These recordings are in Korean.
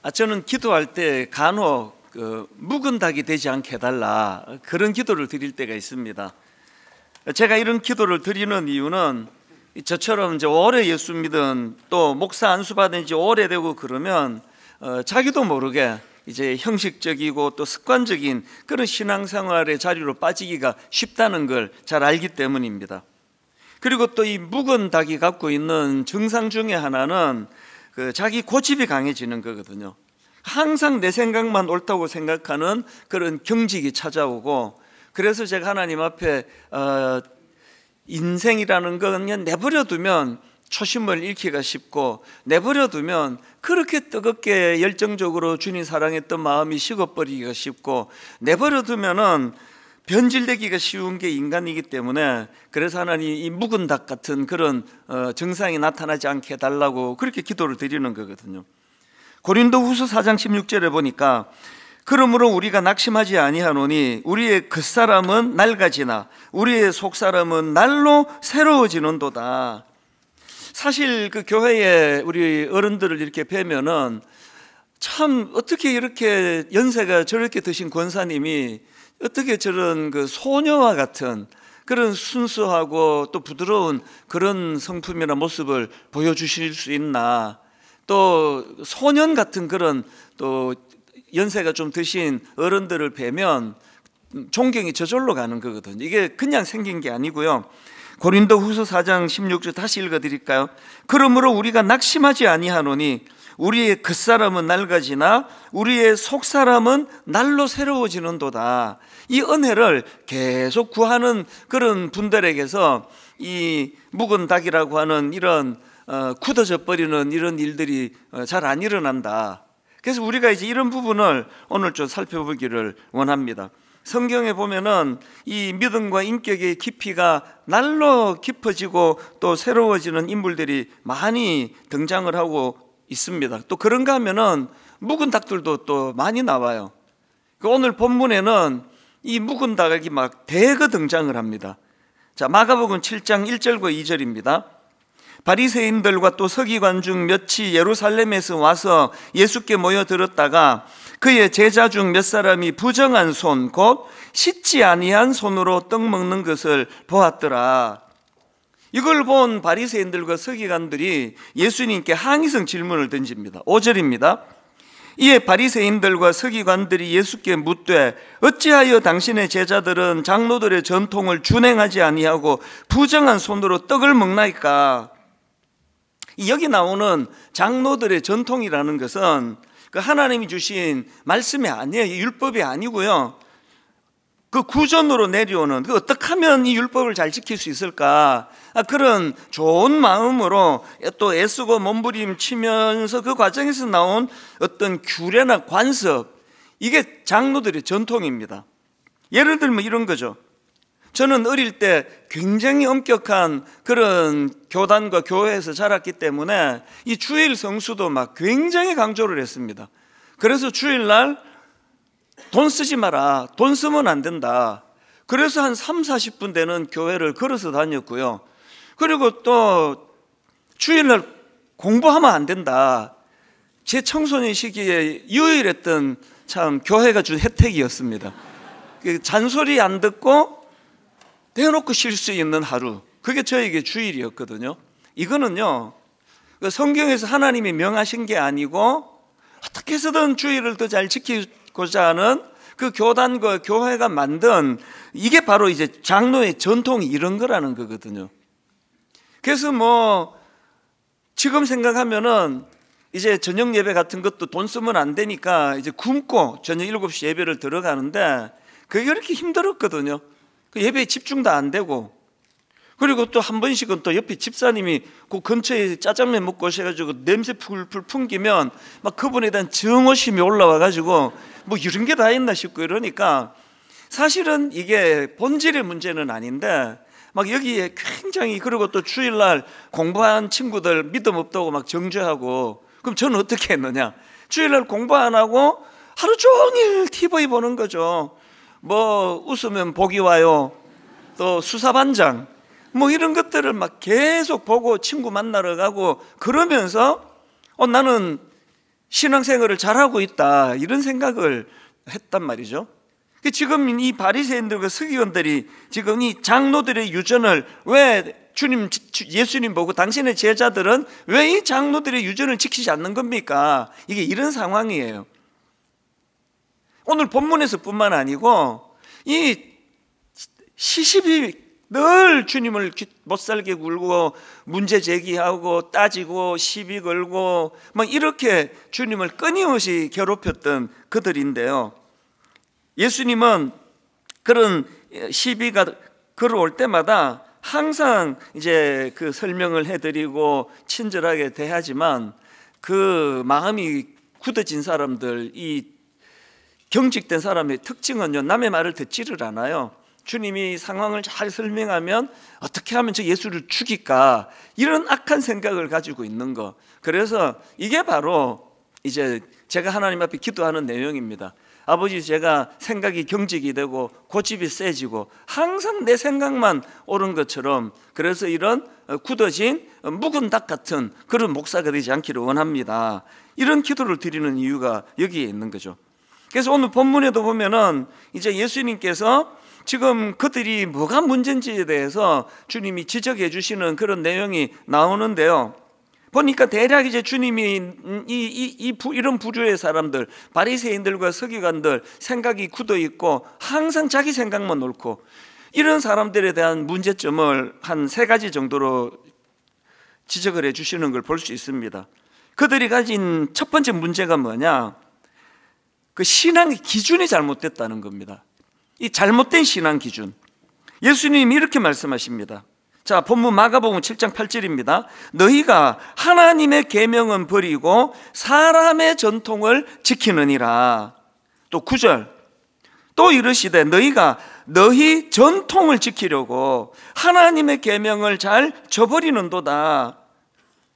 저는 기도할 때 간혹 묵은 닭이 되지 않게 해달라 그런 기도를 드릴 때가 있습니다. 제가 이런 기도를 드리는 이유는 저처럼 이제 오래 예수 믿은 또 목사 안수 받은 지 오래되고 그러면 자기도 모르게 이제 형식적이고 또 습관적인 그런 신앙생활의 자리로 빠지기가 쉽다는 걸 잘 알기 때문입니다. 그리고 또 이 묵은 닭이 갖고 있는 증상 중에 하나는 자기 고집이 강해지는 거거든요. 항상 내 생각만 옳다고 생각하는 그런 경직이 찾아오고, 그래서 제가 하나님 앞에 인생이라는 건 그냥 내버려 두면 초심을 잃기가 쉽고, 내버려 두면 그렇게 뜨겁게 열정적으로 주님 사랑했던 마음이 식어버리기가 쉽고, 내버려 두면은 변질되기가 쉬운 게 인간이기 때문에, 그래서 하나님 이 묵은 닭 같은 그런 증상이 나타나지 않게 해달라고 그렇게 기도를 드리는 거거든요. 고린도후서 4장 16절에 보니까 그러므로 우리가 낙심하지 아니하노니 우리의 겉사람은 낡아지나 우리의 속사람은 날로 새로워지는도다. 사실 그 교회에 우리 어른들을 이렇게 뵈면은 참 어떻게 이렇게 연세가 저렇게 드신 권사님이 어떻게 저런 그 소녀와 같은 그런 순수하고 또 부드러운 그런 성품이나 모습을 보여주실 수 있나, 또 소년 같은 그런 또 연세가 좀 드신 어른들을 뵈면 존경이 저절로 가는 거거든요. 이게 그냥 생긴 게 아니고요. 고린도후서 4장 16절 다시 읽어드릴까요? 그러므로 우리가 낙심하지 아니하노니 우리의 겉사람은 낡아지나 우리의 속사람은 날로 새로워지는도다. 이 은혜를 계속 구하는 그런 분들에게서 이 묵은 닭이라고 하는 이런 굳어져 버리는 이런 일들이 잘 안 일어난다. 그래서 우리가 이제 이런 부분을 오늘 좀 살펴보기를 원합니다. 성경에 보면은 이 믿음과 인격의 깊이가 날로 깊어지고 또 새로워지는 인물들이 많이 등장을 하고 있습니다. 또 그런가 하면은 묵은 닭들도 또 많이 나와요. 오늘 본문에는 이 묵은 닭이 막 대거 등장을 합니다. 자, 마가복음 7장 1절과 2절입니다. 바리새인들과 또 서기관 중 몇이 예루살렘에서 와서 예수께 모여들었다가 그의 제자 중 몇 사람이 부정한 손, 곧 씻지 아니한 손으로 떡 먹는 것을 보았더라. 이걸 본 바리새인들과 서기관들이 예수님께 항의성 질문을 던집니다. 5절입니다. 이에 바리새인들과 서기관들이 예수께 묻되 어찌하여 당신의 제자들은 장로들의 전통을 준행하지 아니하고 부정한 손으로 떡을 먹나이까? 여기 나오는 장로들의 전통이라는 것은 그 하나님이 주신 말씀이 아니에요. 율법이 아니고요. 그 구전으로 내려오는, 어떻게 하면 이 율법을 잘 지킬 수 있을까? 그런 좋은 마음으로 또 애쓰고 몸부림치면서 그 과정에서 나온 어떤 규례나 관습, 이게 장로들의 전통입니다. 예를 들면 이런 거죠. 저는 어릴 때 굉장히 엄격한 그런 교단과 교회에서 자랐기 때문에 이 주일 성수도 막 굉장히 강조를 했습니다. 그래서 주일날 돈 쓰지 마라, 돈 쓰면 안 된다. 그래서 한 3, 40분 되는 교회를 걸어서 다녔고요. 그리고 또 주일날 공부하면 안 된다. 제 청소년 시기에 유일했던 참 교회가 준 혜택이었습니다. 잔소리 안 듣고 대놓고 쉴 수 있는 하루, 그게 저에게 주일이었거든요. 이거는요, 성경에서 하나님이 명하신 게 아니고 어떻게 해서든 주일을 더 잘 지키고자 하는 그 교단과 교회가 만든, 이게 바로 이제 장로의 전통이 이런 거라는 거거든요. 그래서 뭐 지금 생각하면은 이제 저녁 예배 같은 것도 돈 쓰면 안 되니까 이제 굶고 저녁 7시 예배를 들어가는데 그게 그렇게 힘들었거든요. 그 예배에 집중도 안 되고, 그리고 또 한 번씩은 또 옆에 집사님이 그 근처에 짜장면 먹고 오셔가지고 냄새 풀풀 풍기면 막 그분에 대한 증오심이 올라와가지고 뭐 이런 게 다 있나 싶고 이러니까, 사실은 이게 본질의 문제는 아닌데 막 여기에 굉장히, 그리고 또 주일날 공부한 친구들 믿음 없다고 막 정죄하고, 그럼 저는 어떻게 했느냐? 주일날 공부 안 하고 하루 종일 TV 보는 거죠. 뭐 웃으면 복이 와요, 또 수사반장, 뭐 이런 것들을 막 계속 보고 친구 만나러 가고 그러면서 나는 신앙생활을 잘하고 있다, 이런 생각을 했단 말이죠. 지금 이 바리새인들과 서기관들이 지금 이 장로들의 유전을 왜 예수님 보고 당신의 제자들은 왜 이 장로들의 유전을 지키지 않는 겁니까? 이게 이런 상황이에요. 오늘 본문에서 뿐만 아니고 이 시십이 늘 주님을 못살게 굴고 문제 제기하고 따지고 시비 걸고 막 이렇게 주님을 끊임없이 괴롭혔던 그들인데요, 예수님은 그런 시비가 걸어올 때마다 항상 이제 그 설명을 해드리고 친절하게 대하지만 그 마음이 굳어진 사람들, 이 경직된 사람의 특징은요, 남의 말을 듣지를 않아요. 주님이 상황을 잘 설명하면 어떻게 하면 저 예수를 죽일까, 이런 악한 생각을 가지고 있는 거. 그래서 이게 바로 이제 제가 하나님 앞에 기도하는 내용입니다. 아버지, 제가 생각이 경직이 되고 고집이 세지고 항상 내 생각만 옳은 것처럼, 그래서 이런 굳어진 묵은 닭 같은 그런 목사가 되지 않기를 원합니다. 이런 기도를 드리는 이유가 여기에 있는 거죠. 그래서 오늘 본문에도 보면은 이제 예수님께서 지금 그들이 뭐가 문제인지에 대해서 주님이 지적해 주시는 그런 내용이 나오는데요, 보니까 대략 이제 주님이 이런 부류의 사람들, 바리새인들과 서기관들, 생각이 굳어 있고 항상 자기 생각만 옳고, 이런 사람들에 대한 문제점을 한 3가지 정도로 지적을 해 주시는 걸 볼 수 있습니다. 그들이 가진 첫 번째 문제가 뭐냐, 그 신앙의 기준이 잘못됐다는 겁니다. 이 잘못된 신앙 기준. 예수님이 이렇게 말씀하십니다. 자, 본문 마가복음 7장 8절입니다. 너희가 하나님의 계명은 버리고 사람의 전통을 지키느니라. 또 9절, 또 이르시되 너희 전통을 지키려고 하나님의 계명을 잘 저버리는도다.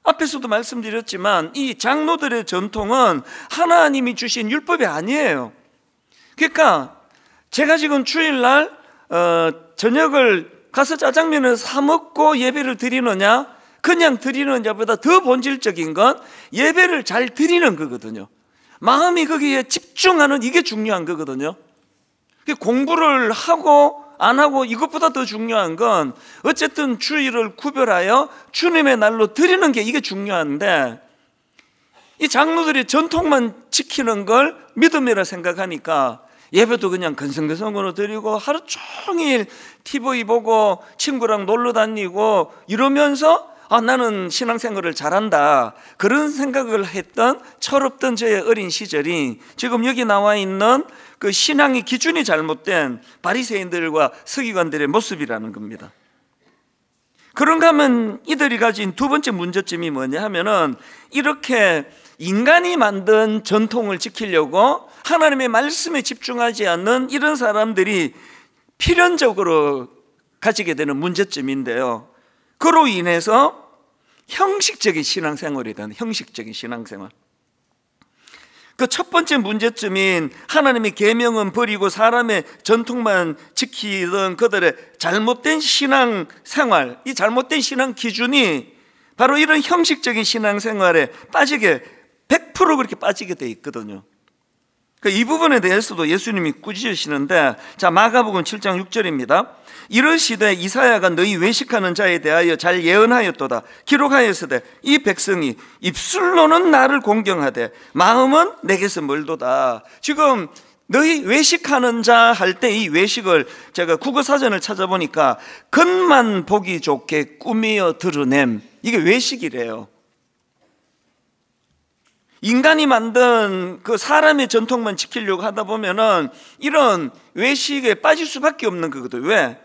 앞에서도 말씀드렸지만 이 장로들의 전통은 하나님이 주신 율법이 아니에요. 그러니까 제가 지금 주일날 저녁을 가서 짜장면을 사 먹고 예배를 드리느냐, 그냥 드리는 자보다 더 본질적인 건 예배를 잘 드리는 거거든요. 마음이 거기에 집중하는, 이게 중요한 거거든요. 공부를 하고 안 하고 이것보다 더 중요한 건 어쨌든 주일을 구별하여 주님의 날로 드리는 게, 이게 중요한데, 이 장로들이 전통만 지키는 걸 믿음이라 생각하니까 예배도 그냥 건성건성으로 드리고 하루 종일 TV 보고 친구랑 놀러 다니고 이러면서 나는 신앙생활을 잘한다, 그런 생각을 했던 철없던 저의 어린 시절이 지금 여기 나와 있는 그 신앙의 기준이 잘못된 바리새인들과 서기관들의 모습이라는 겁니다. 그런가 하면 이들이 가진 두 번째 문제점이 뭐냐 하면은, 이렇게 인간이 만든 전통을 지키려고 하나님의 말씀에 집중하지 않는 이런 사람들이 필연적으로 가지게 되는 문제점인데요, 그로 인해서 형식적인 신앙생활이 되는, 형식적인 신앙생활. 그 첫 번째 문제점인 하나님의 계명은 버리고 사람의 전통만 지키던 그들의 잘못된 신앙생활, 이 잘못된 신앙 기준이 바로 이런 형식적인 신앙생활에 빠지게 100% 그렇게 빠지게 돼 있거든요. 이 부분에 대해서도 예수님이 꾸짖으시는데, 자, 마가복음 7장 6절입니다. 이르시되 이사야가 너희 외식하는 자에 대하여 잘 예언하였도다. 기록하였으되 이 백성이 입술로는 나를 공경하되 마음은 내게서 멀도다. 지금 너희 외식하는 자 할 때 이 외식을 제가 국어사전을 찾아보니까 겉만 보기 좋게 꾸미어 드러냄, 이게 외식이래요. 인간이 만든 그 사람의 전통만 지키려고 하다 보면은 이런 외식에 빠질 수밖에 없는 거거든. 왜?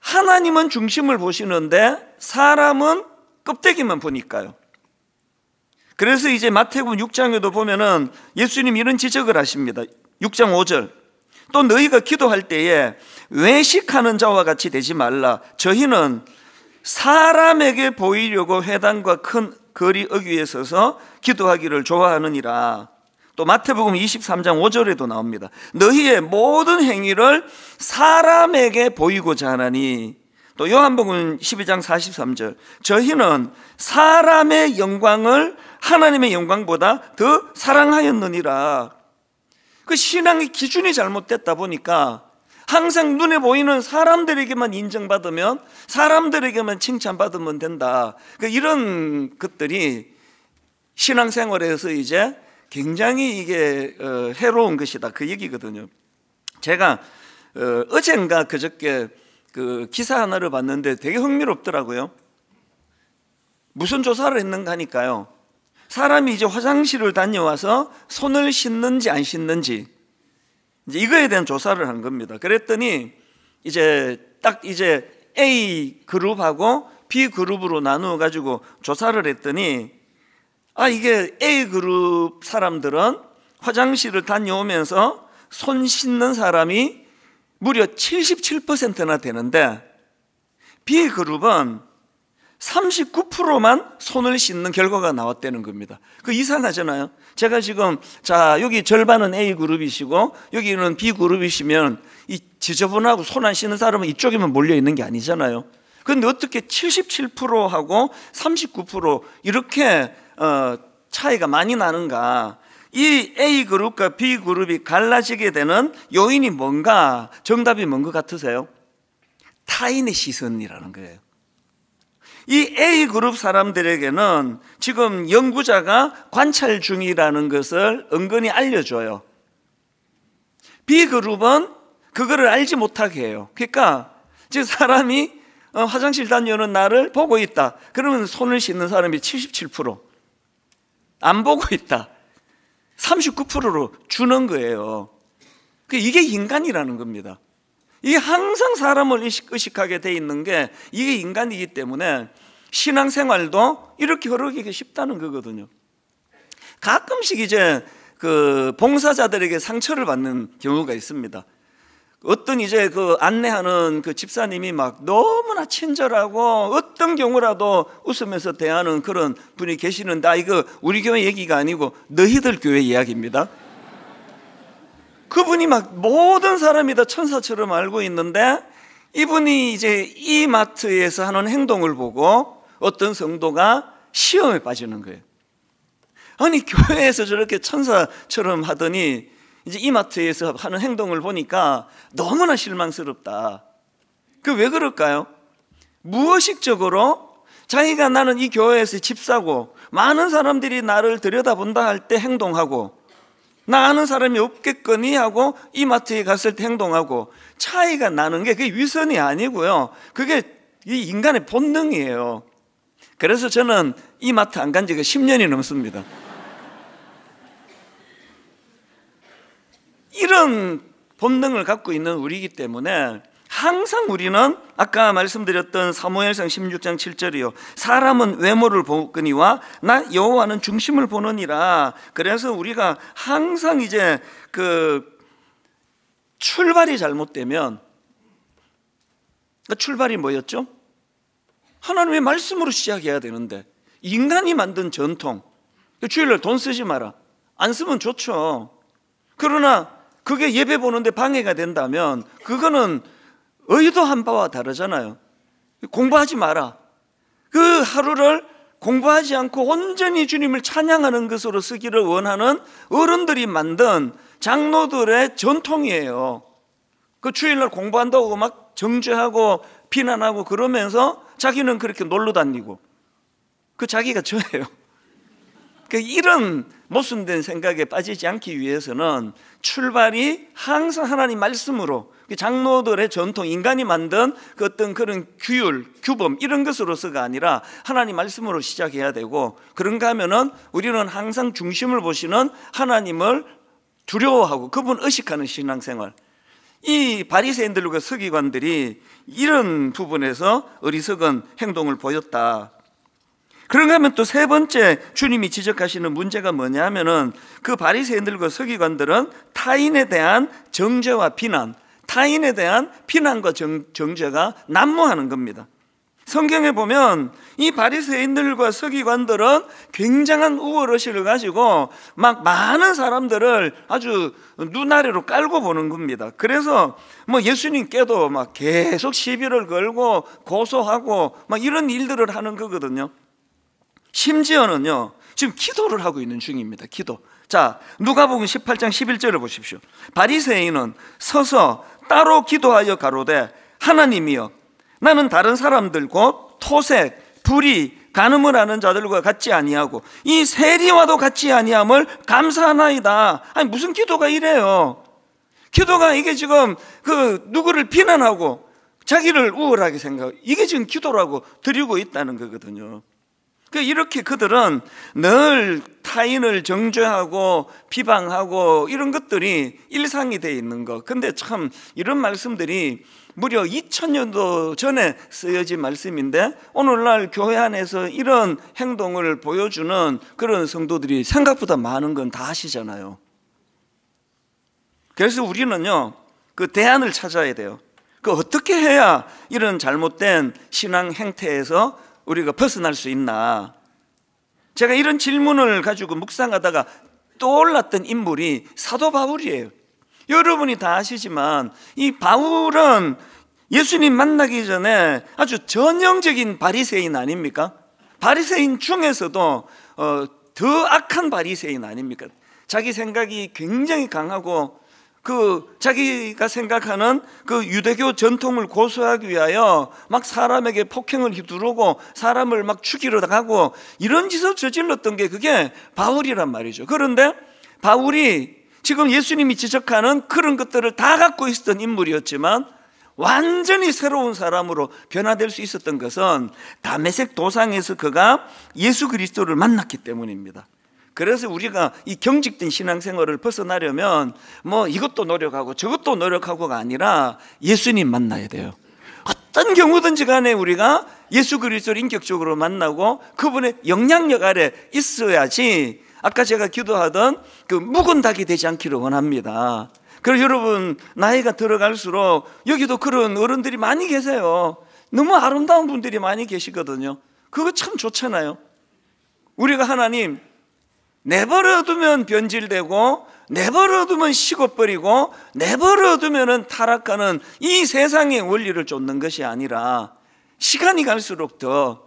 하나님은 중심을 보시는데 사람은 껍데기만 보니까요. 그래서 이제 마태복음 6장에도 보면은 예수님 이런 지적을 하십니다. 6장 5절. 또 너희가 기도할 때에 외식하는 자와 같이 되지 말라. 저희는 사람에게 보이려고 회당과 큰 거리 어귀에 서서 기도하기를 좋아하느니라. 또 마태복음 23장 5절에도 나옵니다. 너희의 모든 행위를 사람에게 보이고자 하나니. 또 요한복음 12장 43절, 저희는 사람의 영광을 하나님의 영광보다 더 사랑하였느니라. 그 신앙의 기준이 잘못됐다 보니까 항상 눈에 보이는 사람들에게만 인정받으면, 사람들에게만 칭찬받으면 된다. 이런 것들이 신앙생활에서 이제 굉장히 이게 해로운 것이다, 그 얘기거든요. 제가 어젠가 그저께 그 기사 하나를 봤는데 되게 흥미롭더라고요. 무슨 조사를 했는가 하니까요, 사람이 이제 화장실을 다녀와서 손을 씻는지 안 씻는지 이제 이거에 대한 조사를 한 겁니다. 그랬더니 이제 딱 이제 A 그룹하고 B 그룹으로 나누어 가지고 조사를 했더니, 이게 A 그룹 사람들은 화장실을 다녀오면서 손 씻는 사람이 무려 77%나 되는데, B 그룹은 39%만 손을 씻는 결과가 나왔다는 겁니다. 그 이상하잖아요. 제가 지금 여기 절반은 A 그룹이시고 여기는 B 그룹이시면 이 지저분하고 손 안 씻는 사람은 이쪽에만 몰려 있는 게 아니잖아요. 그런데 어떻게 77%하고 39% 이렇게 차이가 많이 나는가? 이 A 그룹과 B 그룹이 갈라지게 되는 요인이 뭔가, 정답이 뭔 것 같으세요? 타인의 시선이라는 거예요. 이 A 그룹 사람들에게는 지금 연구자가 관찰 중이라는 것을 은근히 알려줘요. B 그룹은 그거를 알지 못하게 해요. 그러니까 지금 사람이 화장실 다녀오는 나를 보고 있다. 그러면 손을 씻는 사람이 77%, 안 보고 있다 39%로 주는 거예요. 이게 인간이라는 겁니다. 이게 항상 사람을 의식하게 돼 있는 게 이게 인간이기 때문에 신앙생활도 이렇게 흐르기 쉽다는 거거든요. 가끔씩 이제 그 봉사자들에게 상처를 받는 경우가 있습니다. 어떤 이제 그 안내하는 그 집사님이 막 너무나 친절하고 어떤 경우라도 웃으면서 대하는 그런 분이 계시는데, 이거 우리 교회 얘기가 아니고 너희들 교회 이야기입니다. 그분이 막 모든 사람이 다 천사처럼 알고 있는데, 이분이 이제 이마트에서 하는 행동을 보고 어떤 성도가 시험에 빠지는 거예요. 아니, 교회에서 저렇게 천사처럼 하더니 이제 이마트에서 하는 행동을 보니까 너무나 실망스럽다. 왜 그럴까요? 무의식적으로 자기가 나는 이 교회에서 집사고 많은 사람들이 나를 들여다본다 할 때 행동하고, 나 아는 사람이 없겠거니 하고 이마트에 갔을 때 행동하고, 차이가 나는 게 그게 위선이 아니고요, 그게 이 인간의 본능이에요. 그래서 저는 이마트 안 간 지가 10년이 넘습니다. 이런 본능을 갖고 있는 우리이기 때문에 항상 우리는 아까 말씀드렸던 사무엘상 16장 7절이요, 사람은 외모를 보거니와 나 여호와는 중심을 보느니라. 그래서 우리가 항상 이제 그 출발이 잘못되면, 출발이 뭐였죠? 하나님의 말씀으로 시작해야 되는데 인간이 만든 전통, 주일날 돈 쓰지 마라, 안 쓰면 좋죠. 그러나 그게 예배 보는데 방해가 된다면 그거는 의도한 바와 다르잖아요. 공부하지 마라, 그 하루를 공부하지 않고 온전히 주님을 찬양하는 것으로 쓰기를 원하는 어른들이 만든 장로들의 전통이에요. 그 주일날 공부한다고 막 정죄하고 비난하고 그러면서 자기는 그렇게 놀러 다니고, 자기가 저예요. 이런 모순된 생각에 빠지지 않기 위해서는 출발이 항상 하나님 말씀으로, 장로들의 전통, 인간이 만든 그 어떤 그런 규율, 규범 이런 것으로서가 아니라 하나님 말씀으로 시작해야 되고, 그런가 하면은 우리는 항상 중심을 보시는 하나님을 두려워하고 그분 의식하는 신앙생활, 이 바리새인들과 서기관들이 이런 부분에서 어리석은 행동을 보였다. 그런가 하면 또 세 번째 주님이 지적하시는 문제가 뭐냐 하면은, 그 바리새인들과 서기관들은 타인에 대한 정죄와 비난, 타인에 대한 비난과 정죄가 난무하는 겁니다. 성경에 보면 이 바리새인들과 서기관들은 굉장한 우월의식을 가지고 막 많은 사람들을 아주 눈아래로 깔고 보는 겁니다. 그래서 뭐 예수님께도 막 계속 시비를 걸고 고소하고 막 이런 일들을 하는 거거든요. 심지어는요, 지금 기도를 하고 있는 중입니다. 기도. 자, 누가복음 18장 11절을 보십시오. 바리새인은 서서 따로 기도하여 가로되, 하나님이여, 나는 다른 사람들 곧 토색, 불의, 간음을 하는 자들과 같지 아니하고 이 세리와도 같지 아니함을 감사하나이다. 아니, 무슨 기도가 이래요? 기도가 이게 지금 누구를 비난하고 자기를 우월하게 생각하고, 이게 지금 기도라고 드리고 있다는 거거든요. 이렇게 그들은 늘 타인을 정죄하고 비방하고 이런 것들이 일상이 되어 있는 것. 근데 참 이런 말씀들이 무려 2000년도 전에 쓰여진 말씀인데 오늘날 교회 안에서 이런 행동을 보여주는 그런 성도들이 생각보다 많은 건 다 아시잖아요. 그래서 우리는요, 그 대안을 찾아야 돼요. 어떻게 해야 이런 잘못된 신앙 행태에서 우리가 벗어날 수 있나? 제가 이런 질문을 가지고 묵상하다가 떠올랐던 인물이 사도 바울이에요. 여러분이 다 아시지만 이 바울은 예수님 만나기 전에 아주 전형적인 바리새인 아닙니까? 바리새인 중에서도 더 악한 바리새인 아닙니까? 자기 생각이 굉장히 강하고 자기가 생각하는 유대교 전통을 고수하기 위하여 막 사람에게 폭행을 휘두르고 사람을 막 죽이러 가고 이런 짓을 저질렀던 게 그게 바울이란 말이죠. 그런데 바울이 지금 예수님이 지적하는 그런 것들을 다 갖고 있었던 인물이었지만 완전히 새로운 사람으로 변화될 수 있었던 것은 다메섹 도상에서 그가 예수 그리스도를 만났기 때문입니다. 그래서 우리가 이 경직된 신앙생활을 벗어나려면 뭐 이것도 노력하고 저것도 노력하고가 아니라 예수님 만나야 돼요. 어떤 경우든지 간에 우리가 예수 그리스도를 인격적으로 만나고 그분의 영향력 아래 있어야지 아까 제가 기도하던 묵은 닭이 되지 않기를 원합니다. 그래서 여러분 나이가 들어갈수록 여기도 그런 어른들이 많이 계세요. 너무 아름다운 분들이 많이 계시거든요. 그거 참 좋잖아요. 우리가 하나님 내버려두면 변질되고 내버려두면 식어버리고 내버려두면 타락하는 이 세상의 원리를 쫓는 것이 아니라 시간이 갈수록 더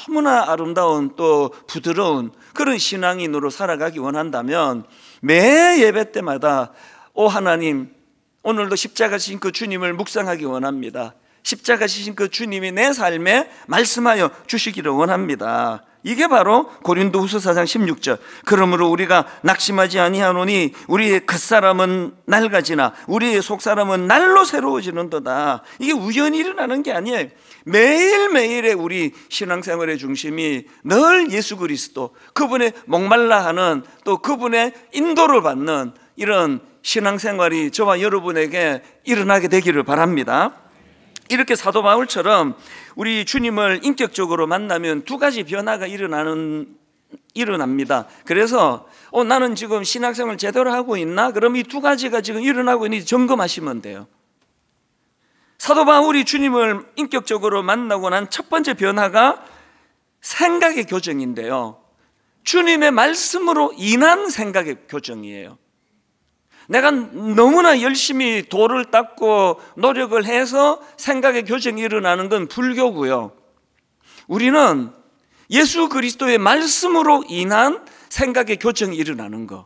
너무나 아름다운 또 부드러운 그런 신앙인으로 살아가기 원한다면 매 예배 때마다 오 하나님, 오늘도 십자가 지신 그 주님을 묵상하기 원합니다. 십자가 지신 그 주님이 내 삶에 말씀하여 주시기를 원합니다. 이게 바로 고린도후서 4장 16절. 그러므로 우리가 낙심하지 아니하노니 우리의 겉사람은 낡아지나 우리의 속사람은 날로 새로워지는도다. 이게 우연히 일어나는 게 아니에요. 매일매일의 우리 신앙생활의 중심이 늘 예수 그리스도, 그분의 목말라하는 또 그분의 인도를 받는 이런 신앙생활이 저와 여러분에게 일어나게 되기를 바랍니다. 이렇게 사도 바울처럼 우리 주님을 인격적으로 만나면 두 가지 변화가 일어납니다. 그래서 나는 지금 신앙생활을 제대로 하고 있나? 그럼 이 두 가지가 지금 일어나고 있는지 점검하시면 돼요. 사도 바울이 주님을 인격적으로 만나고 난 첫 번째 변화가 생각의 교정인데요, 주님의 말씀으로 인한 생각의 교정이에요. 내가 너무나 열심히 도를 닦고 노력을 해서 생각의 교정이 일어나는 건 불교고요. 우리는 예수 그리스도의 말씀으로 인한 생각의 교정이 일어나는 거.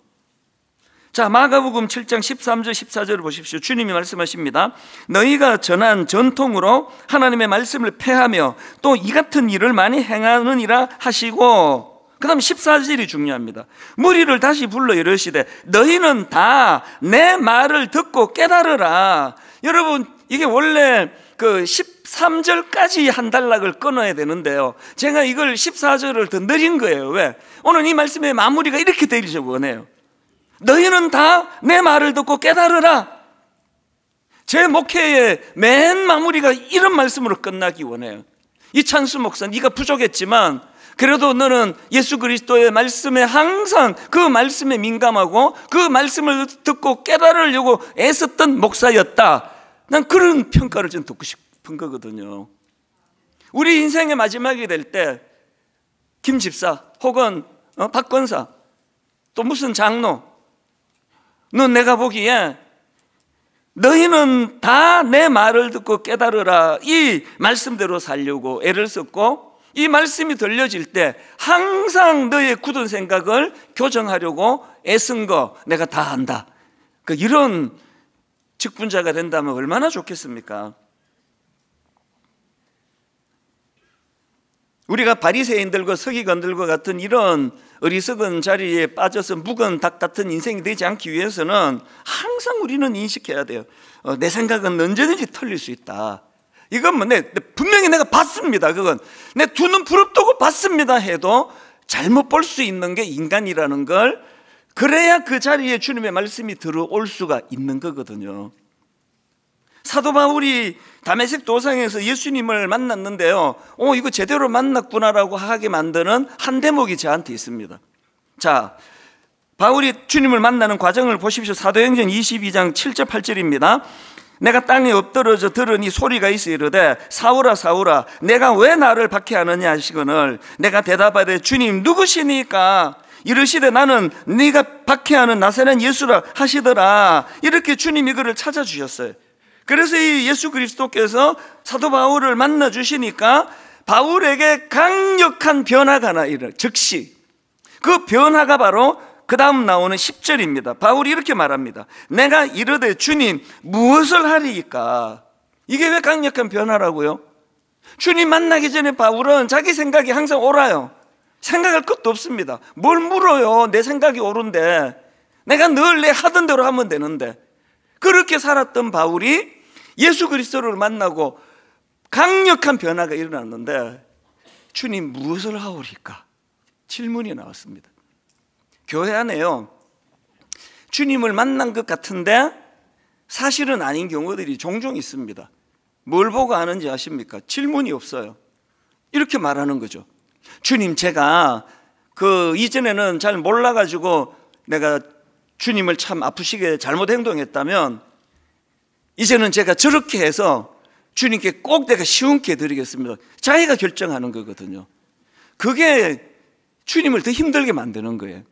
자, 마가복음 7장 13절 14절을 보십시오. 주님이 말씀하십니다. 너희가 전한 전통으로 하나님의 말씀을 폐하며 또 이 같은 일을 많이 행하느니라 하시고, 그 다음 14절이 중요합니다. 무리를 다시 불러 이르시되 너희는 다 내 말을 듣고 깨달으라. 여러분, 이게 원래 13절까지 한 단락을 끊어야 되는데요, 제가 이걸 14절을 더 느린 거예요. 왜? 오늘 이 말씀의 마무리가 이렇게 되기를 원해요. 너희는 다 내 말을 듣고 깨달으라. 제 목회의 맨 마무리가 이런 말씀으로 끝나기 원해요. 이찬수 목사, 네가 부족했지만 그래도 너는 예수 그리스도의 말씀에 항상 그 말씀에 민감하고 그 말씀을 듣고 깨달으려고 애썼던 목사였다. 난 그런 평가를 좀 듣고 싶은 거거든요. 우리 인생의 마지막이 될 때 김 집사 혹은 박 권사 또 무슨 장로, 너 내가 보기에 너희는 다 내 말을 듣고 깨달으라, 이 말씀대로 살려고 애를 썼고, 이 말씀이 들려질 때 항상 너의 굳은 생각을 교정하려고 애쓴 거 내가 다 안다. 이런 직분자가 된다면 얼마나 좋겠습니까? 우리가 바리새인들과 서기관들과 같은 이런 어리석은 자리에 빠져서 묵은 닭 같은 인생이 되지 않기 위해서는 항상 우리는 인식해야 돼요. 내 생각은 언제든지 틀릴 수 있다. 이건 분명히 내가 봤습니다. 그건 내 두 눈 부릅뜨고 봤습니다 해도 잘못 볼 수 있는 게 인간이라는 걸, 그래야 그 자리에 주님의 말씀이 들어올 수가 있는 거거든요. 사도 바울이 다메섹 도상에서 예수님을 만났는데요, 이거 제대로 만났구나라고 하게 만드는 한 대목이 저한테 있습니다. 자, 바울이 주님을 만나는 과정을 보십시오. 사도행전 22장 7절 8절입니다. 내가 땅에 엎드러져 들으니 소리가 있어 이르되 사울아 사울아 내가 왜 나를 박해하느냐 하시거늘 내가 대답하되 주님 누구시니까? 이르시되 나는 네가 박해하는 나사렛 예수라 하시더라. 이렇게 주님이 그를 찾아주셨어요. 그래서 이 예수 그리스도께서 사도 바울을 만나 주시니까 바울에게 강력한 변화가 즉시 그 변화가 바로 그 다음 나오는 10절입니다. 바울이 이렇게 말합니다. 내가 이르되 주님 무엇을 하리이까? 이게 왜 강력한 변화라고요? 주님 만나기 전에 바울은 자기 생각이 항상 옳아요. 생각할 것도 없습니다. 뭘 물어요? 내 생각이 옳은데, 내가 늘 내 하던 대로 하면 되는데. 그렇게 살았던 바울이 예수 그리스도를 만나고 강력한 변화가 일어났는데, 주님 무엇을 하오리까? 질문이 나왔습니다. 교회 안에요, 주님을 만난 것 같은데 사실은 아닌 경우들이 종종 있습니다. 뭘 보고 아는지 아십니까? 질문이 없어요. 이렇게 말하는 거죠. 주님, 제가 이전에는 잘 몰라가지고 내가 주님을 참 아프시게 잘못 행동했다면 이제는 제가 저렇게 해서 주님께 꼭 내가 시원케 드리겠습니다. 자기가 결정하는 거거든요. 그게 주님을 더 힘들게 만드는 거예요.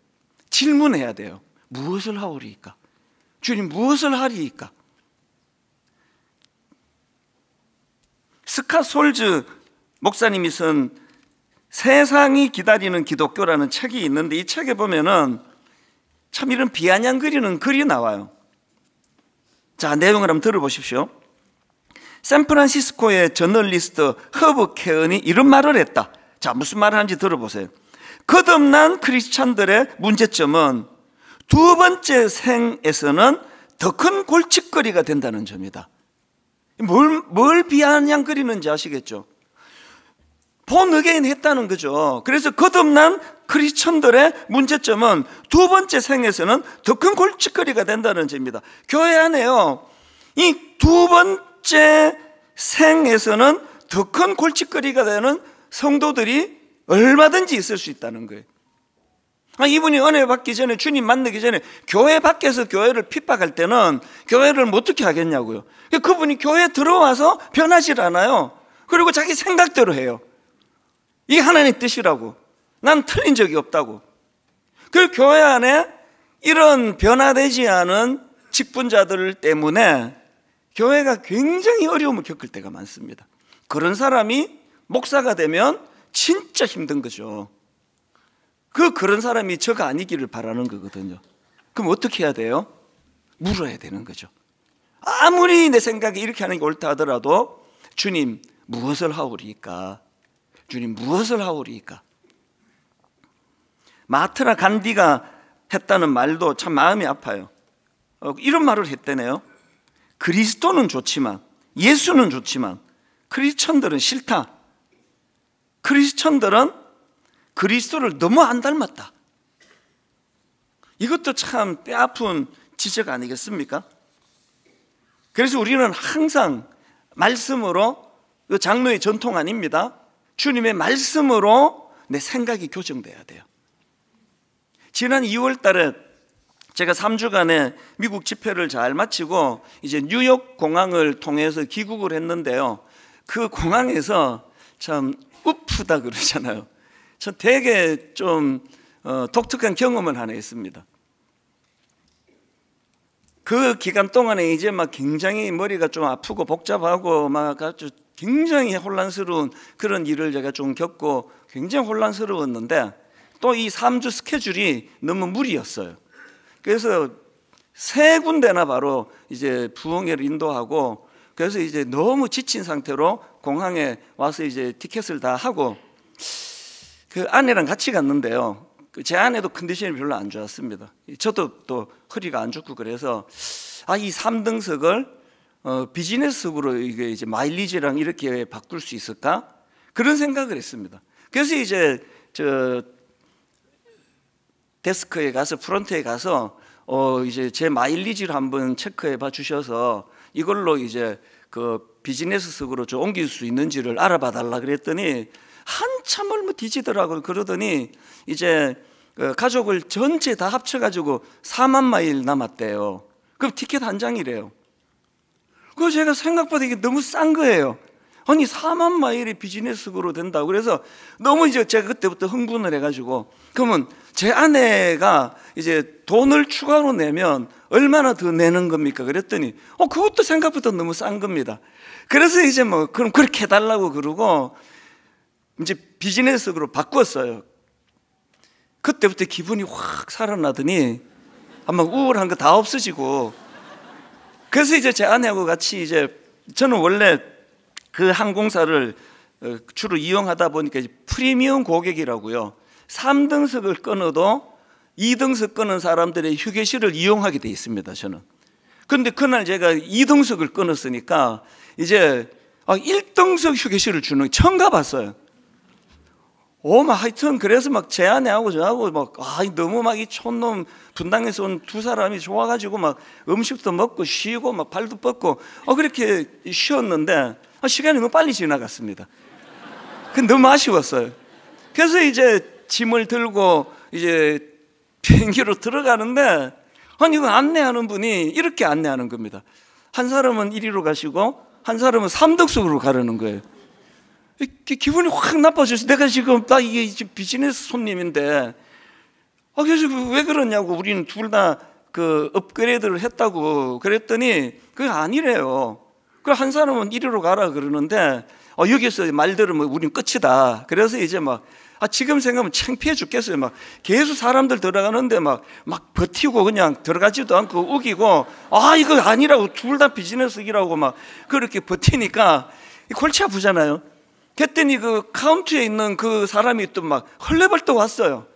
질문해야 돼요. 무엇을 하오리이까? 주님 무엇을 하리이까? 스캇 솔즈 목사님이 쓴 세상이 기다리는 기독교라는 책이 있는데, 이 책에 보면은 참 이런 비아냥거리는 글이 나와요. 자, 내용을 한번 들어보십시오. 샌프란시스코의 저널리스트 허브 케언이 이런 말을 했다. 자, 무슨 말을 하는지 들어보세요. 거듭난 크리스찬들의 문제점은 두 번째 생에서는 더 큰 골칫거리가 된다는 점이다. 뭘 비아냥거리는지 아시겠죠? 본 어게인 했다는 거죠. 그래서 거듭난 크리스천들의 문제점은 두 번째 생에서는 더 큰 골칫거리가 된다는 점입니다. 교회 안에요, 이 두 번째 생에서는 더 큰 골칫거리가 되는 성도들이 얼마든지 있을 수 있다는 거예요. 이분이 은혜 받기 전에, 주님 만나기 전에 교회 밖에서 교회를 핍박할 때는 교회를 어떻게 하겠냐고요. 그분이 교회에 들어와서 변하질 않아요. 그리고 자기 생각대로 해요. 이게 하나님의 뜻이라고, 난 틀린 적이 없다고. 그 교회 안에 이런 변화되지 않은 직분자들 때문에 교회가 굉장히 어려움을 겪을 때가 많습니다. 그런 사람이 목사가 되면 진짜 힘든 거죠. 그런 사람이 저가 아니기를 바라는 거거든요. 그럼 어떻게 해야 돼요? 물어야 되는 거죠. 아무리 내 생각에 이렇게 하는 게 옳다 하더라도 주님 무엇을 하오리이까? 주님 무엇을 하오리이까? 마하트마 간디가 했다는 말도 참 마음이 아파요. 이런 말을 했다네요. 그리스도는 좋지만, 예수는 좋지만 크리스천들은 싫다. 크리스천들은 그리스도를 너무 안 닮았다. 이것도 참 뼈아픈 지적 아니겠습니까? 그래서 우리는 항상 말씀으로, 장로의 전통 아닙니다. 주님의 말씀으로 내 생각이 교정돼야 돼요. 지난 2월 달에 제가 3주간의 미국 집회를 잘 마치고 이제 뉴욕 공항을 통해서 귀국을 했는데요, 그 공항에서 참 우프다 그러잖아요. 전 되게 좀 독특한 경험을 하나 했습니다. 그 기간 동안에 이제 막 굉장히 머리가 좀 아프고 복잡하고 막 아주 굉장히 혼란스러운 그런 일을 제가 좀 겪고 굉장히 혼란스러웠는데 또 이 3주 스케줄이 너무 무리였어요. 그래서 3군데나 바로 이제 부흥회를 인도하고 그래서 이제 너무 지친 상태로 공항에 와서 이제 티켓을 다 하고 그 아내랑 같이 갔는데요. 제 아내도 컨디션이 별로 안 좋았습니다. 저도 또 허리가 안 좋고 그래서 이 3등석을 비즈니스석으로 이제 마일리지랑 이렇게 바꿀 수 있을까? 그런 생각을 했습니다. 그래서 이제 저 데스크에 가서 프론트에 가서 이제 제 마일리지를 한번 체크해 봐 주셔서 이걸로 이제 그 비즈니스석으로 좀 옮길 수 있는지를 알아봐 달라 그랬더니 한참을 뭐 뒤지더라고요. 그러더니 이제 가족을 전체 다 합쳐가지고 4만 마일 남았대요. 그럼 티켓 한 장이래요. 그거 제가 생각보다 이게 너무 싼 거예요. 아니 4만 마일이 비즈니스석으로 된다고. 그래서 너무 이제 제가 그때부터 흥분을 해가지고 그러면 제 아내가 이제 돈을 추가로 내면 얼마나 더 내는 겁니까? 그랬더니 그것도 생각보다 너무 싼 겁니다. 그래서 이제 뭐 그럼 그렇게 해달라고 그러고 이제 비즈니스석으로 바꿨어요. 그때부터 기분이 확 살아나더니 아마 우울한 거 다 없어지고 그래서 이제 제 아내하고 같이 이제 저는 원래 그 항공사를 주로 이용하다 보니까 이제 프리미엄 고객이라고요. 3등석을 끊어도 2등석 끊은 사람들의 휴게실을 이용하게 돼 있습니다. 저는. 그런데 그날 제가 2등석을 끊었으니까 이제 1등석 휴게실을 주는 거 처음 가봤어요. 하여튼 그래서 막 제 아내하고 저하고 막 너무 막 이 촌놈 분당에서 온 두 사람이 좋아가지고 막 음식도 먹고 쉬고 막 발도 뻗고 그렇게 쉬었는데 시간이 너무 빨리 지나갔습니다. 너무 아쉬웠어요. 그래서 이제 짐을 들고 이제 비행기로 들어가는데 이거 안내하는 분이 이렇게 안내하는 겁니다. 한 사람은 이리로 가시고 한 사람은 3등석으로 가려는 거예요. 기분이 확 나빠져서 내가 지금 이게 비즈니스 손님인데 그래서 왜 그러냐고 우리는 둘 다 그 업그레이드를 했다고 그랬더니 그게 아니래요. 그 한 사람은 이리로 가라 그러는데 여기서 말 들으면 우린 끝이다. 그래서 이제 막 지금 생각하면 창피해 죽겠어요. 막 계속 사람들 들어가는데 막 버티고 그냥 들어가지도 않고 우기고 이거 아니라고 둘 다 비즈니스이라고 막 그렇게 버티니까 골치 아프잖아요. 그랬더니 그 카운트에 있는 그 사람이 또 막 헐레벌떡 왔어요.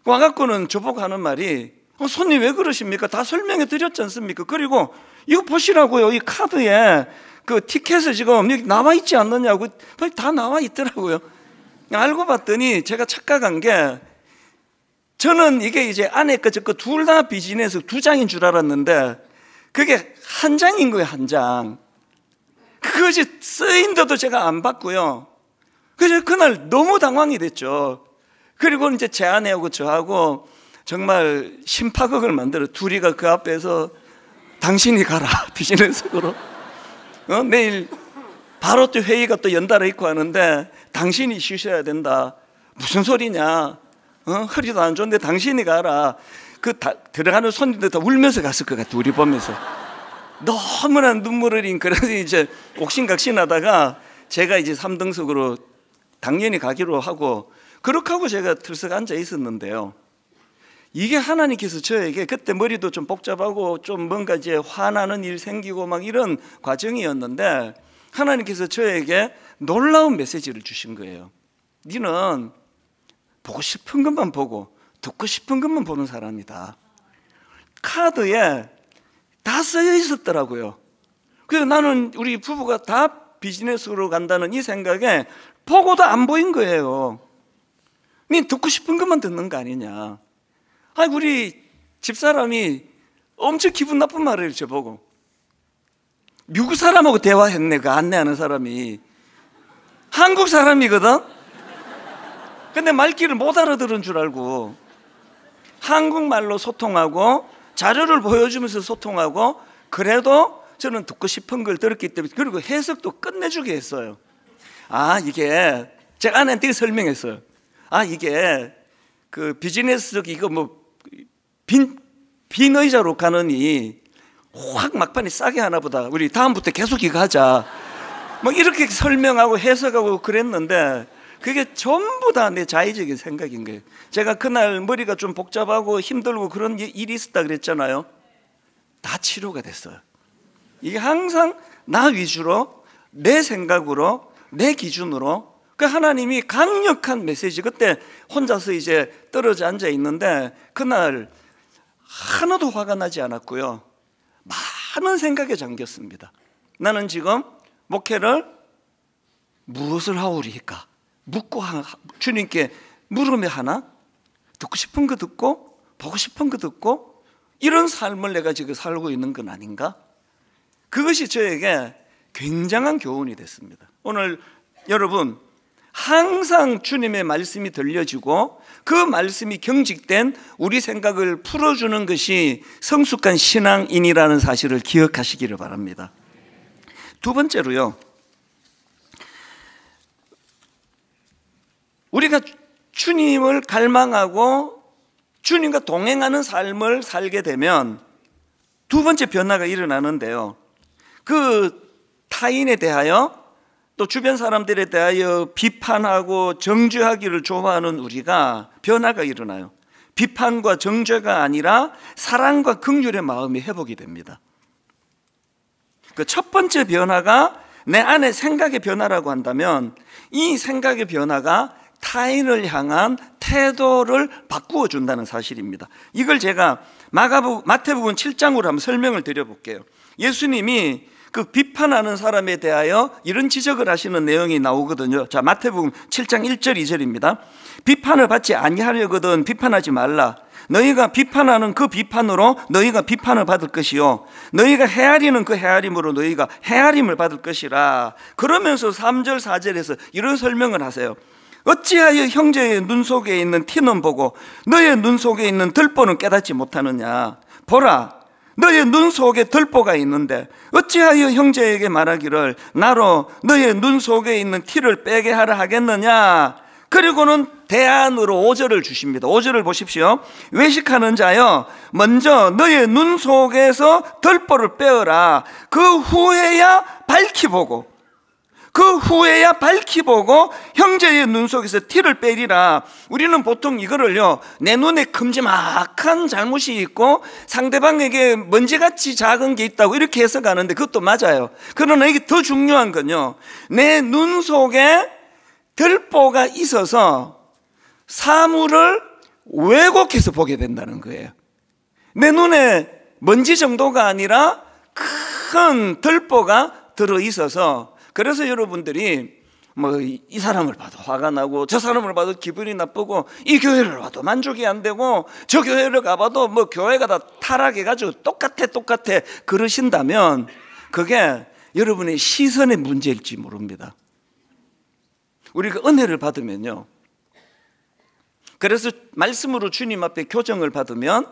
와갖고는 저보고 하는 말이 손님 왜 그러십니까? 다 설명해 드렸지 않습니까? 그리고 이거 보시라고요. 이 카드에 그 티켓을 지금 여기 나와 있지 않느냐고. 다 나와 있더라고요. 알고 봤더니 제가 착각한 게 저는 이게 이제 안에 거 둘 다 비즈니스 2장인 줄 알았는데 그게 한 장인 거예요. 한 장. 그것이 쓰인데도 제가 안 봤고요. 그래서 그날 너무 당황이 됐죠. 그리고 이제 제 아내하고 저하고 정말 심파극을 만들어 둘이가 그 앞에서 당신이 가라 비즈니스석으로. 내일 바로 또 회의가 또 연달아 있고 하는데 당신이 쉬셔야 된다. 무슨 소리냐? 허리도 안 좋은데 당신이 가라. 들어가는 손님들 다 울면서 갔을 것 같아. 우리 보면서 너무나 눈물을 흘린. 그래서 이제 옥신각신하다가 제가 이제 3등석으로 당연히 가기로 하고 그렇게 하고 제가 들썩 앉아 있었는데요. 이게 하나님께서 저에게 그때 머리도 좀 복잡하고 좀 뭔가 이제 화나는 일 생기고 막 이런 과정이었는데 하나님께서 저에게 놀라운 메시지를 주신 거예요. 너는 보고 싶은 것만 보고 듣고 싶은 것만 보는 사람이다. 카드에 다 쓰여 있었더라고요. 그래서 나는 우리 부부가 다 비즈니스로 간다는 이 생각에 보고도 안 보인 거예요. 니 듣고 싶은 것만 듣는 거 아니냐. 우리 집사람이 엄청 기분 나쁜 말을 해요. 저보고 미국 사람하고 대화했네. 그 안내하는 사람이 한국 사람이거든. 근데 말귀를 못 알아들은 줄 알고 한국말로 소통하고 자료를 보여주면서 소통하고 그래도 저는 듣고 싶은 걸 들었기 때문에 그리고 해석도 끝내주게 했어요. 이게 제가 아내한테 설명했어요. 이게 그 비즈니스 이거 뭐 빈 의자로 가느니 확 막판에 싸게 하나 보다. 우리 다음부터 계속 이거 하자. 뭐 이렇게 설명하고 해석하고 그랬는데 그게 전부 다 내 자의적인 생각인 거예요. 제가 그날 머리가 좀 복잡하고 힘들고 그런 일이 있었다 그랬잖아요. 다 치료가 됐어요. 이게 항상 나 위주로, 내 생각으로, 내 기준으로. 그 하나님이 강력한 메시지. 그때 혼자서 이제 떨어져 앉아 있는데 그날 하나도 화가 나지 않았고요. 많은 생각에 잠겼습니다. 나는 지금 목회를 무엇을 하오리까? 묻고 주님께 물으면 하나? 듣고 싶은 거 듣고 보고 싶은 거 듣고 이런 삶을 내가 지금 살고 있는 건 아닌가? 그것이 저에게 굉장한 교훈이 됐습니다. 오늘 여러분 항상 주님의 말씀이 들려지고 그 말씀이 경직된 우리 생각을 풀어주는 것이 성숙한 신앙인이라는 사실을 기억하시기를 바랍니다. 두 번째로요, 우리가 주님을 갈망하고 주님과 동행하는 삶을 살게 되면 두 번째 변화가 일어나는데요, 그 타인에 대하여 또 주변 사람들에 대하여 비판하고 정죄하기를 좋아하는 우리가 변화가 일어나요. 비판과 정죄가 아니라 사랑과 긍휼의 마음이 회복이 됩니다. 그 첫 번째 변화가 내 안의 생각의 변화라고 한다면 이 생각의 변화가 타인을 향한 태도를 바꾸어 준다는 사실입니다. 이걸 제가 마태복음 7장으로 한번 설명을 드려볼게요. 예수님이 그 비판하는 사람에 대하여 이런 지적을 하시는 내용이 나오거든요. 자, 마태복음 7장 1절 2절입니다. 비판을 받지 아니하려거든 비판하지 말라. 너희가 비판하는 그 비판으로 너희가 비판을 받을 것이요 너희가 헤아리는 그 헤아림으로 너희가 헤아림을 받을 것이라. 그러면서 3절 4절에서 이런 설명을 하세요. 어찌하여 형제의 눈 속에 있는 티는 보고 너의 눈 속에 있는 들보는 깨닫지 못하느냐. 보라, 너의 눈 속에 들보가 있는데 어찌하여 형제에게 말하기를 나로 너의 눈 속에 있는 티를 빼게 하라 하겠느냐. 그리고는 대안으로 5절을 주십니다. 5절을 보십시오. 외식하는 자여, 먼저 너의 눈 속에서 들보를 빼어라. 그 후에야 밝히 보고 형제의 눈 속에서 티를 빼리라. 우리는 보통 이거를요, 내 눈에 큼지막한 잘못이 있고 상대방에게 먼지같이 작은 게 있다고 이렇게 해석하는데 그것도 맞아요. 그러나 이게 더 중요한 건요, 내 눈 속에 들보가 있어서 사물을 왜곡해서 보게 된다는 거예요. 내 눈에 먼지 정도가 아니라 큰 들보가 들어있어서, 그래서 여러분들이 뭐 이 사람을 봐도 화가 나고 저 사람을 봐도 기분이 나쁘고 이 교회를 봐도 만족이 안 되고 저 교회를 가봐도 뭐 교회가 다 타락해가지고 똑같아 그러신다면 그게 여러분의 시선의 문제일지 모릅니다. 우리가 은혜를 받으면요, 그래서 말씀으로 주님 앞에 교정을 받으면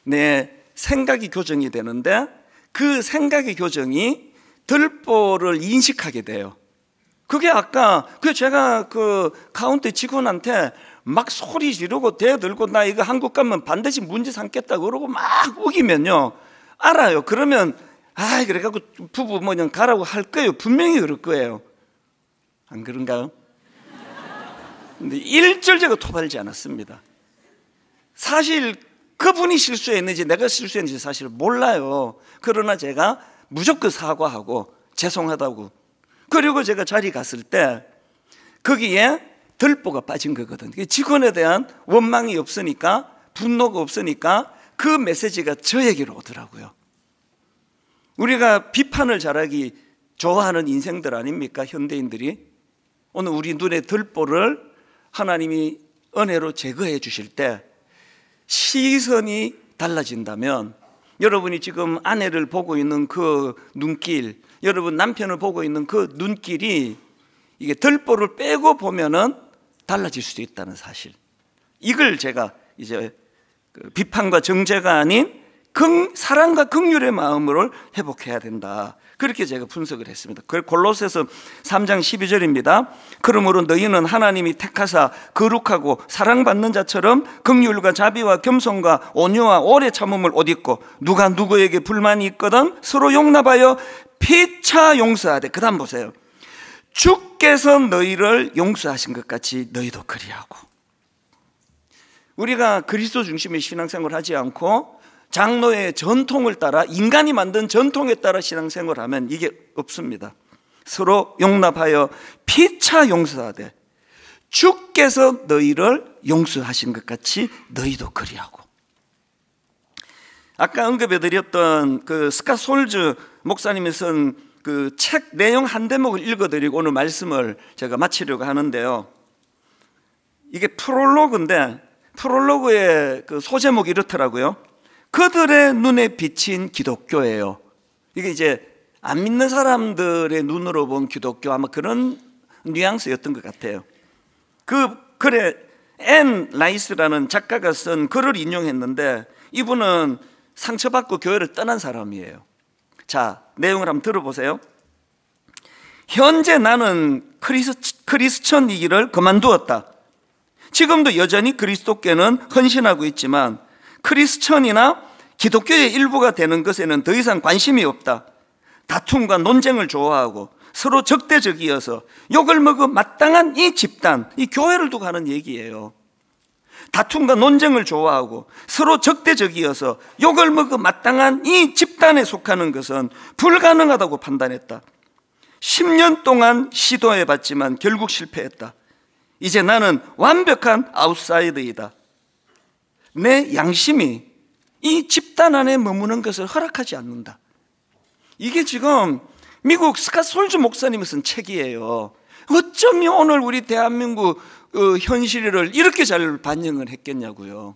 내 생각이 교정이 되는데 그 생각의 교정이 들보를 인식하게 돼요. 그게 아까 제가 그 카운터 직원한테 막 소리 지르고 대들고 나 이거 한국 가면 반드시 문제 삼겠다 그러고 막 우기면요, 알아요. 그러면 그래갖고 부부 뭐냐 가라고 할 거예요. 분명히 그럴 거예요. 안 그런가요? 근데 일절 제가 토달지 않았습니다. 사실 그분이 실수했는지 내가 실수했는지 사실 몰라요. 그러나 제가 무조건 사과하고 죄송하다고, 그리고 제가 자리 갔을 때 거기에 들보가 빠진 거거든. 직원에 대한 원망이 없으니까, 분노가 없으니까 그 메시지가 저에게로 오더라고요. 우리가 비판을 잘하기 좋아하는 인생들 아닙니까, 현대인들이? 오늘 우리 눈에 들보를 하나님이 은혜로 제거해 주실 때 시선이 달라진다면, 여러분이 지금 아내를 보고 있는 그 눈길, 여러분 남편을 보고 있는 그 눈길이 이게 들보를 빼고 보면은 달라질 수도 있다는 사실, 이걸 제가 이제 비판과 정죄가 아닌 사랑과 긍휼의 마음을 회복해야 된다. 그렇게 제가 분석을 했습니다. 골로새서 3장 12절입니다. 그러므로 너희는 하나님이 택하사 거룩하고 사랑받는 자처럼 긍휼과 자비와 겸손과 온유와 오래 참음을 옷 입고 누가 누구에게 불만이 있거든 서로 용납하여 피차 용서하되. 그 다음 보세요. 주께서 너희를 용서하신 것 같이 너희도 그리하고. 우리가 그리스도 중심의 신앙생활을 하지 않고 장로의 전통을 따라, 인간이 만든 전통에 따라 신앙생활을 하면 이게 없습니다. 서로 용납하여 피차 용서하되 주께서 너희를 용서하신 것 같이 너희도 그리하고. 아까 언급해드렸던 그 스캇 솔즈 목사님이 쓴 그 책 내용 한 대목을 읽어드리고 오늘 말씀을 제가 마치려고 하는데요. 이게 프롤로그인데 프롤로그의 그 소제목이 이렇더라고요. 그들의 눈에 비친 기독교예요. 이게 이제 안 믿는 사람들의 눈으로 본 기독교, 아마 그런 뉘앙스였던 것 같아요. 그 글에 앤 라이스라는 작가가 쓴 글을 인용했는데 이분은 상처받고 교회를 떠난 사람이에요. 자, 내용을 한번 들어보세요. 현재 나는 크리스천이기를 그만두었다. 지금도 여전히 그리스도께는 헌신하고 있지만 크리스천이나 기독교의 일부가 되는 것에는 더 이상 관심이 없다. 다툼과 논쟁을 좋아하고 서로 적대적이어서 욕을 먹어 마땅한 이 집단, 이 교회를 두고 하는 얘기예요. 다툼과 논쟁을 좋아하고 서로 적대적이어서 욕을 먹어 마땅한 이 집단에 속하는 것은 불가능하다고 판단했다. 10년 동안 시도해봤지만 결국 실패했다. 이제 나는 완벽한 아웃사이더이다. 내 양심이 이 집단 안에 머무는 것을 허락하지 않는다. 이게 지금 미국 스캇 솔즈 목사님이 쓴 책이에요. 어쩌면 오늘 우리 대한민국 현실을 이렇게 잘 반영을 했겠냐고요.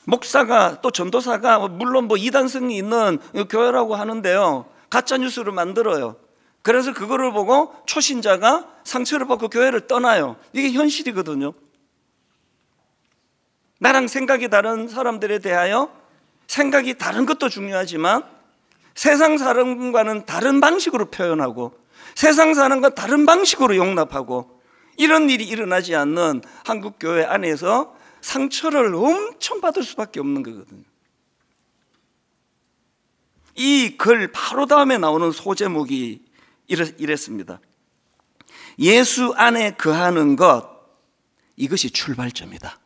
목사가 또 전도사가 물론 뭐 이단성이 있는 교회라고 하는데요, 가짜 뉴스를 만들어요. 그래서 그거를 보고 초신자가 상처를 받고 교회를 떠나요. 이게 현실이거든요. 나랑 생각이 다른 사람들에 대하여 생각이 다른 것도 중요하지만 세상 사람과는 다른 방식으로 표현하고 세상 사람과 다른 방식으로 용납하고, 이런 일이 일어나지 않는 한국 교회 안에서 상처를 엄청 받을 수밖에 없는 거거든요. 이 글 바로 다음에 나오는 소제목이 이랬습니다. 예수 안에 거하는 것, 이것이 출발점이다.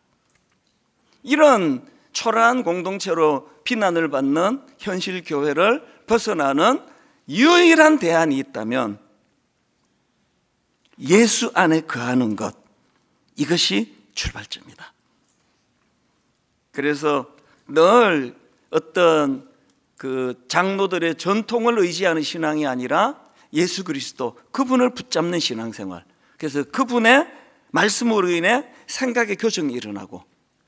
이런 초라한 공동체로 비난을 받는 현실 교회를 벗어나는 유일한 대안이 있다면 예수 안에 거하는 것, 이것이 출발점이다. 그래서 늘 어떤 그 장로들의 전통을 의지하는 신앙이 아니라 예수 그리스도, 그분을 붙잡는 신앙생활. 그래서 그분의 말씀으로 인해 생각의 교정이 일어나고,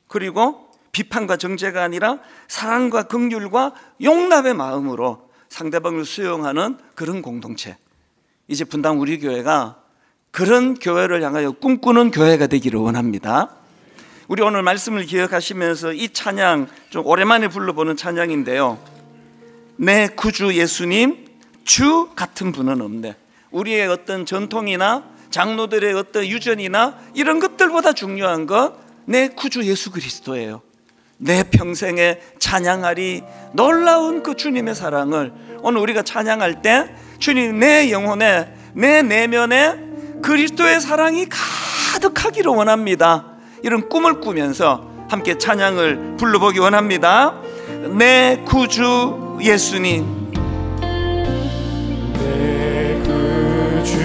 그리고 비판과 정죄가 아니라 사랑과 긍휼과 용납의 마음으로 상대방을 수용하는 그런 공동체. 이제 분당 우리 교회가 그런 교회를 향하여 꿈꾸는 교회가 되기를 원합니다. 우리 오늘 말씀을 기억하시면서 이 찬양 좀 오랜만에 불러보는 찬양인데요. 내 구주 예수님, 주 같은 분은 없네. 우리의 어떤 전통이나 장로들의 어떤 유전이나 이런 것들보다 중요한 것, 내 구주 예수 그리스도예요. 내 평생에 찬양하리 놀라운 그 주님의 사랑을 오늘 우리가 찬양할 때, 주님 내 영혼에, 내 내면에 그리스도의 사랑이 가득하기를 원합니다. 이런 꿈을 꾸면서 함께 찬양을 불러보기 원합니다. 내 구주 예수님, 내 구주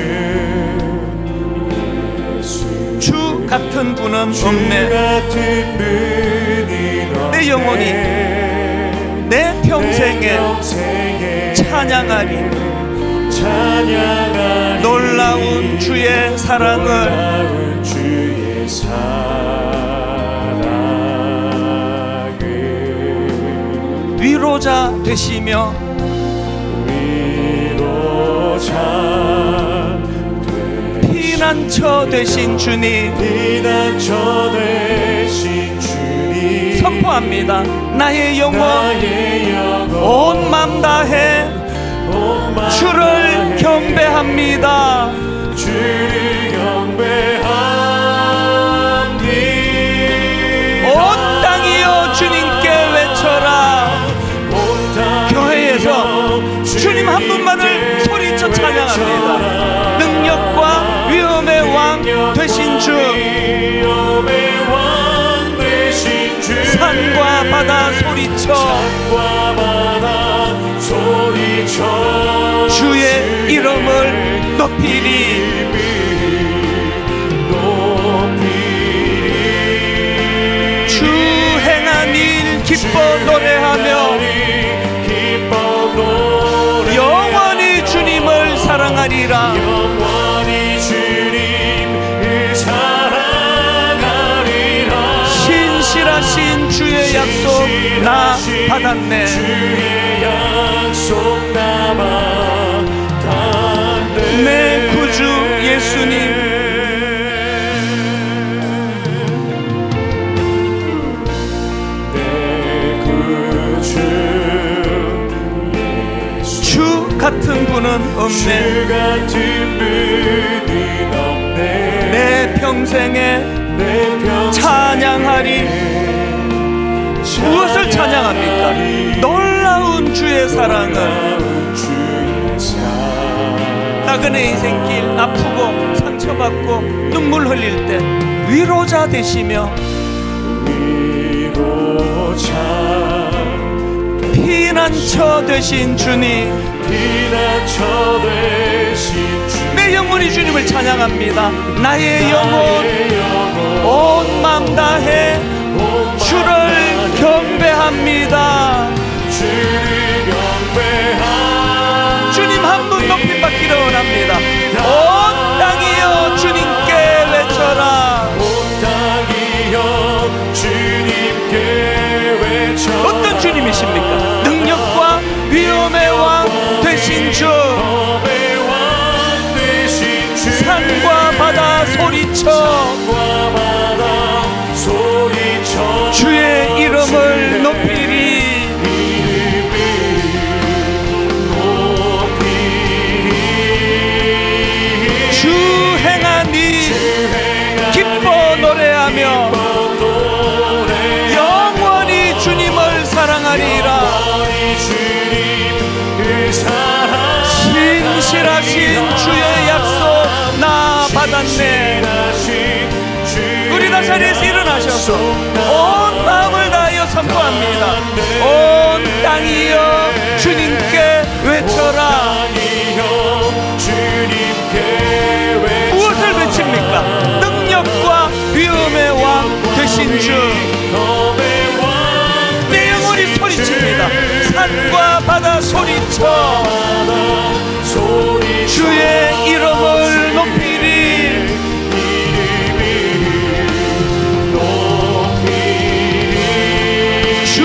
예수님, 주 같은 분은 없네. 내 영혼이 내 평생에 찬양하리 놀라운 주의 사랑을, 위로자 되시며 피난처 되신 주님, 되신 주님 선포합니다. 나의 영혼 온 맘 다해 주를 경배합니다. 주를 경배합니다. 온 땅이여 주님께 외쳐라. 교회에서 주님 한 분만을 소리쳐 찬양합니다. 능력과 위엄의 왕 되신 주, 산과 바다 소리쳐 주의 이름을 높이리. 주 행한 일 기뻐 노래하며 영원히 주님을 사랑하리라. 신실하신 주의 약속 나 받았네. 내 구주 예수님, 주 같은 분은 없네. 내 평생에 찬양하리. 무엇을 찬양합니까? 놀라운 주의 사랑을. 나그네 인생길 아프고 상처받고 눈물 흘릴 때 위로자 되시며 피난처 되신 주님, 내 영혼이 주님을 찬양합니다. 나의 영혼 온 맘 다해 주를 경배합니다. 주님 한 분 높임 받기를 원합니다. 온 땅이여 주님께 외쳐라. 어떤 주님이십니까? 능력과 위엄의 왕 되신 주, 산과 바다 소리쳐 주의 이름을 높이리. 주 행한 일 기뻐 노래하며 영원히 주님을 사랑하리라. 신실하신 주의 약속 나 받았네. 우리 다 자리에서 일어나셔서 온 마음을 다하여 선포합니다. 온 땅이여 주님께 외쳐라. 무엇을 외칩니까? 능력과 위엄의 왕 되신 주, 내 영혼이 소리칩니다. 산과 바다 소리쳐 주의 이름을 높이리. 주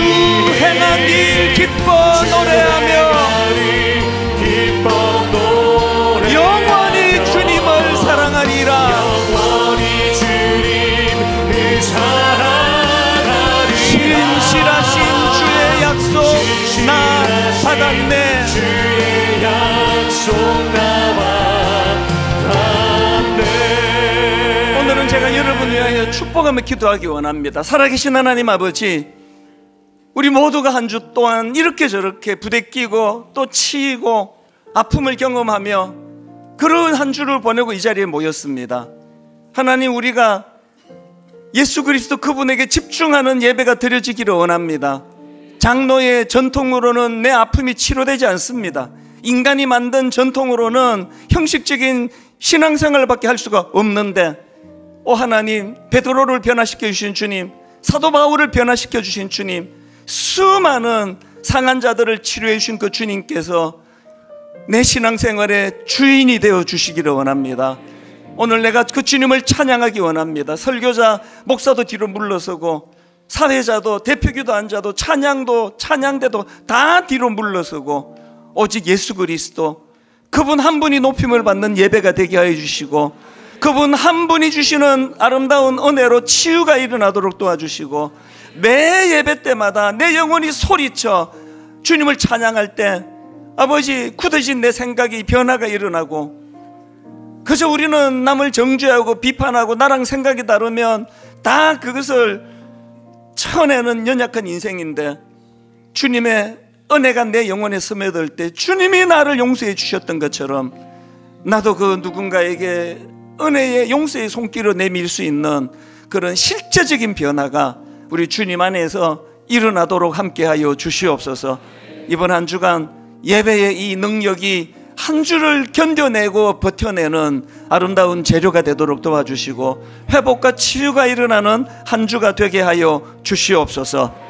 행한 일 기뻐 노래하며 영원히 주님을 사랑하리라. 신실하신 주의 약속 나 받았네. 오늘은 제가 여러분을 위하여 축복하며 기도하기 원합니다. 살아계신 하나님 아버지, 우리 모두가 한 주 동안 이렇게 저렇게 부대끼고 또 치이고 아픔을 경험하며 그런 한 주를 보내고 이 자리에 모였습니다. 하나님, 우리가 예수 그리스도 그분에게 집중하는 예배가 드려지기를 원합니다. 장로의 전통으로는 내 아픔이 치료되지 않습니다. 인간이 만든 전통으로는 형식적인 신앙생활밖에 할 수가 없는데, 오 하나님, 베드로를 변화시켜 주신 주님, 사도 바울을 변화시켜 주신 주님, 수많은 상한 자들을 치료해 주신 그 주님께서 내 신앙생활의 주인이 되어 주시기를 원합니다. 오늘 내가 그 주님을 찬양하기 원합니다. 설교자, 목사도 뒤로 물러서고 사회자도 대표기도 앉아도 찬양도 찬양대도 다 뒤로 물러서고 오직 예수 그리스도 그분 한 분이 높임을 받는 예배가 되게 하여 주시고 그분 한 분이 주시는 아름다운 은혜로 치유가 일어나도록 도와주시고, 매 예배 때마다 내 영혼이 소리쳐 주님을 찬양할 때 아버지 굳어진 내 생각이 변화가 일어나고, 그저 우리는 남을 정죄하고 비판하고 나랑 생각이 다르면 다 그것을 쳐내는 연약한 인생인데, 주님의 은혜가 내 영혼에 스며들 때 주님이 나를 용서해 주셨던 것처럼 나도 그 누군가에게 은혜의 용서의 손길을 내밀 수 있는 그런 실제적인 변화가 우리 주님 안에서 일어나도록 함께하여 주시옵소서. 이번 한 주간 예배의 이 능력이 한 주를 견뎌내고 버텨내는 아름다운 재료가 되도록 도와주시고, 회복과 치유가 일어나는 한 주가 되게 하여 주시옵소서.